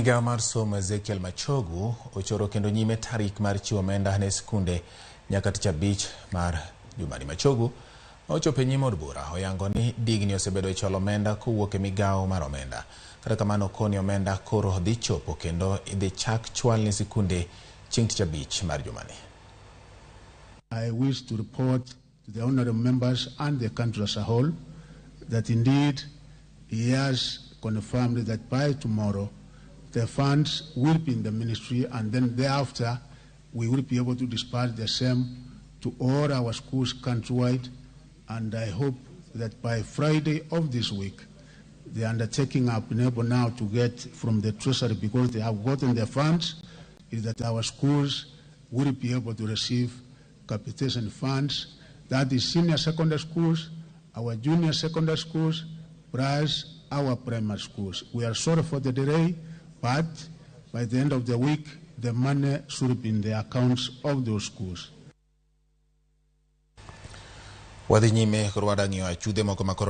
Migawo mar somo Machogu ochoro kendo nyime tarik mar chiwo omenda ne skunde nyaka tich abich mar jumani. Machogu ochopo e nyim od bura oyango ni digni osebedo cholo omenda kowuok e migawo mar omenda. Kata kamano koni omenda koro dhi chopo kendo idhi chak chwal ne sikunde chieng' tich abich mar jumani. I wish to report to the honorable members and the country as a whole that indeed he has confirmed that by tomorrow the funds will be in the ministry, and then thereafter we will be able to disperse the same to all our schools countrywide. And I hope that by Friday of this week, the undertaking I've been able now to get from the Treasury, because they have gotten the funds, is that our schools will be able to receive capitation funds. That is senior secondary schools, our junior secondary schools, plus our primary schools. We are sorry for the delay, but by the end of the week, the money should be in the accounts of those schools. Wadhi nyime korwada ng'iyo achude moko makoro